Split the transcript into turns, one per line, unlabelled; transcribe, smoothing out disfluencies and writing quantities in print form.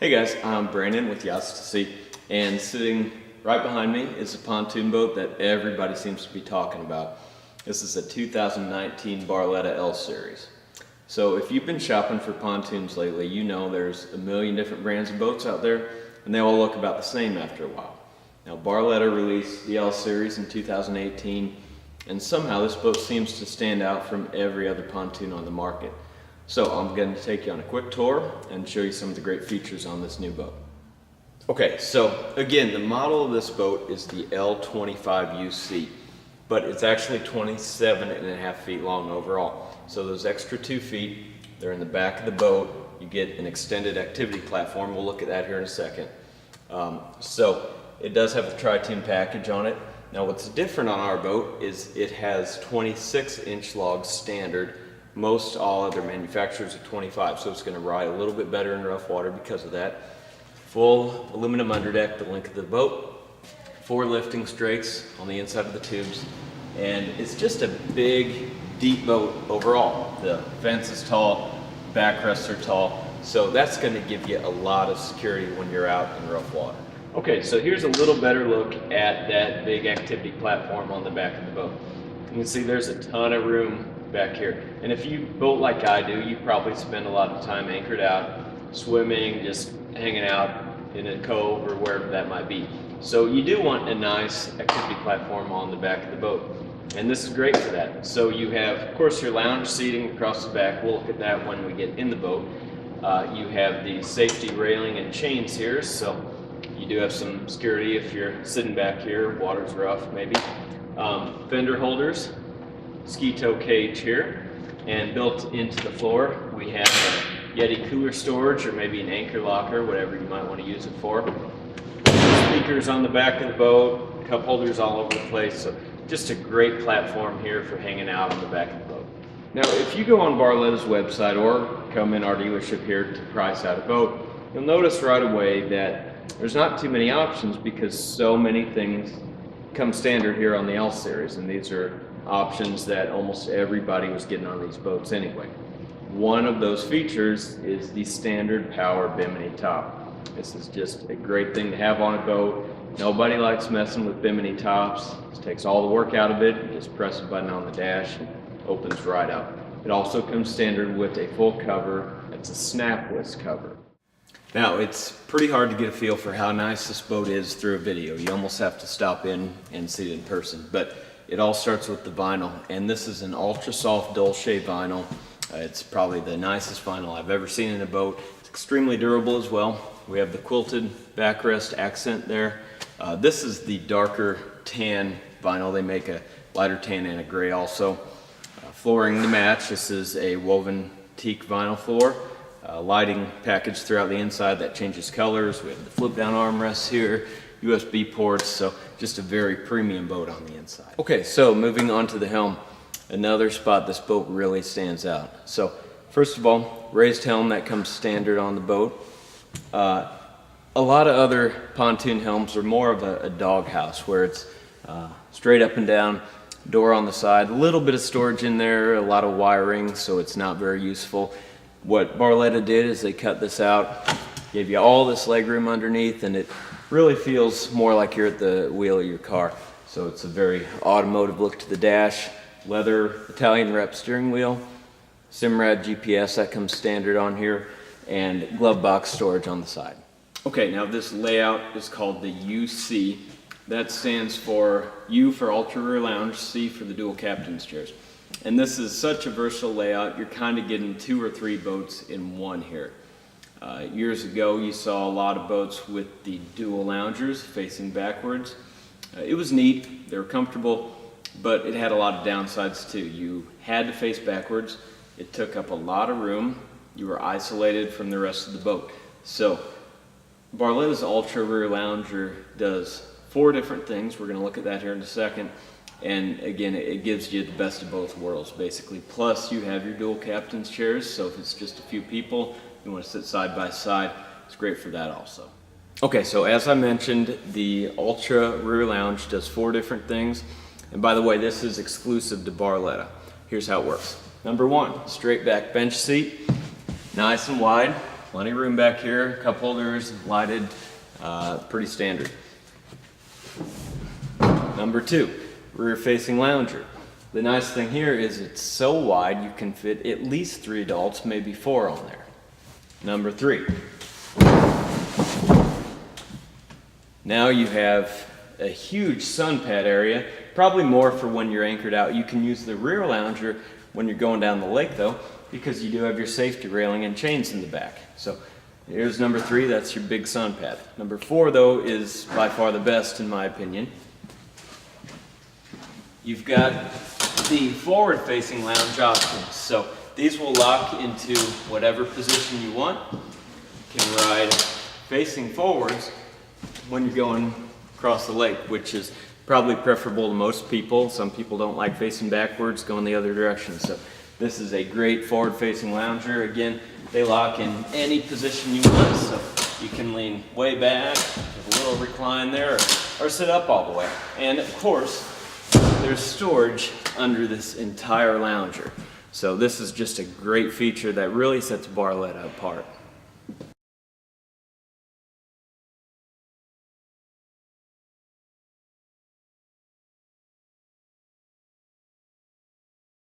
Hey guys, I'm Brandon with Yachts, and sitting right behind me is a pontoon boat that everybody seems to be talking about. This is a 2019 Barletta L series. So if you've been shopping for pontoons lately, you know there's a million different brands of boats out there, and they all look about the same after a while. Now Barletta released the L series in 2018, and somehow this boat seems to stand out from every other pontoon on the market. So I'm going to take you on a quick tour and show you some of the great features on this new boat. Okay, so again, the model of this boat is the L25UC, but it's actually 27.5 feet long overall. So those extra 2 feet, they're in the back of the boat. You get an extended activity platform. We'll look at that here in a second. So it does have the Tri-Toon package on it. Now what's different on our boat is it has 26-inch logs standard. Most all other manufacturers are 25, so it's going to ride a little bit better in rough water because of that. Full aluminum underdeck, the length of the boat, 4 lifting strakes on the inside of the tubes, and it's just a big, deep boat overall. The fence is tall, backrests are tall, so that's going to give you a lot of security when you're out in rough water. Okay, so here's a little better look at that big activity platform on the back of the boat. You can see there's a ton of room back here. And if you boat like I do, you probably spend a lot of time anchored out, swimming, just hanging out in a cove or wherever that might be. So you do want a nice activity platform on the back of the boat. And this is great for that. So you have, of course, your lounge seating across the back. We'll look at that when we get in the boat. You have the safety railing and chains here, so you do have some security if you're sitting back here, water's rough maybe. Fender holders, ski tow cage here, and built into the floor we have a Yeti cooler storage or maybe an anchor locker, whatever you might want to use it for. Speakers on the back of the boat, cup holders all over the place, so just a great platform here for hanging out on the back of the boat. Now if you go on Barletta's website or come in our dealership here to price out a boat, you'll notice right away that there's not too many options because so many things come standard here on the L series, and these are options that almost everybody was getting on these boats anyway. One of those features is the standard power bimini top. This is just a great thing to have on a boat. Nobody likes messing with bimini tops. This takes all the work out of it. You just press a button on the dash and it opens right up. It also comes standard with a full cover. It's a snapless cover. Now it's pretty hard to get a feel for how nice this boat is through a video. You almost have to stop in and see it in person. But it all starts with the vinyl, and this is an ultra soft Dolce vinyl. It's probably the nicest vinyl I've ever seen in a boat. It's extremely durable as well. We have the quilted backrest accent there. This is the darker tan vinyl. They make a lighter tan and a gray also. Flooring to match. This is a woven teak vinyl floor. Lighting package throughout the inside that changes colors. We have the flip down armrests here, USB ports, so just a very premium boat on the inside. Okay, so moving on to the helm, another spot this boat really stands out. So first of all, raised helm that comes standard on the boat. A lot of other pontoon helms are more of a doghouse where it's straight up and down, door on the side, a little bit of storage in there, a lot of wiring, so it's not very useful. What Barletta did is they cut this out, gave you all this legroom underneath, and it really feels more like you're at the wheel of your car. So it's a very automotive look to the dash, leather Italian rep steering wheel, Simrad GPS that comes standard on here, and glove box storage on the side. Okay, now this layout is called the UC. That stands for U for ultra rear lounge, C for the dual captain's chairs. And this is such a versatile layout, you're kind of getting 2 or 3 boats in one here. Years ago you saw a lot of boats with the dual loungers facing backwards. It was neat, they were comfortable, but it had a lot of downsides too. You had to face backwards, it took up a lot of room, you were isolated from the rest of the boat. So Barletta's Ultra Rear Lounger does 4 different things. We're going to look at that here in a second. And again, it gives you the best of both worlds basically. Plus you have your dual captain's chairs, so if it's just a few people, you want to sit side by side, it's great for that also. Okay, so as I mentioned, the Ultra Rear Lounge does 4 different things. And by the way, this is exclusive to Barletta. Here's how it works. Number 1, straight back bench seat, nice and wide. Plenty of room back here, cup holders, lighted, pretty standard. Number 2, rear facing lounger. The nice thing here is it's so wide you can fit at least 3 adults, maybe 4 on there. Number 3. Now you have a huge sun pad area, probably more for when you're anchored out. You can use the rear lounger when you're going down the lake though, because you do have your safety railing and chains in the back. So here's number 3, that's your big sun pad. Number 4 though is by far the best in my opinion. You've got the forward facing lounge options. So these will lock into whatever position you want. You can ride facing forwards when you're going across the lake, which is probably preferable to most people. Some people don't like facing backwards, going the other direction. So this is a great forward facing lounger. Again, they lock in any position you want, so you can lean way back, have a little recline there, or sit up all the way. And of course, there's storage under this entire lounger. So this is just a great feature that really sets Barletta apart.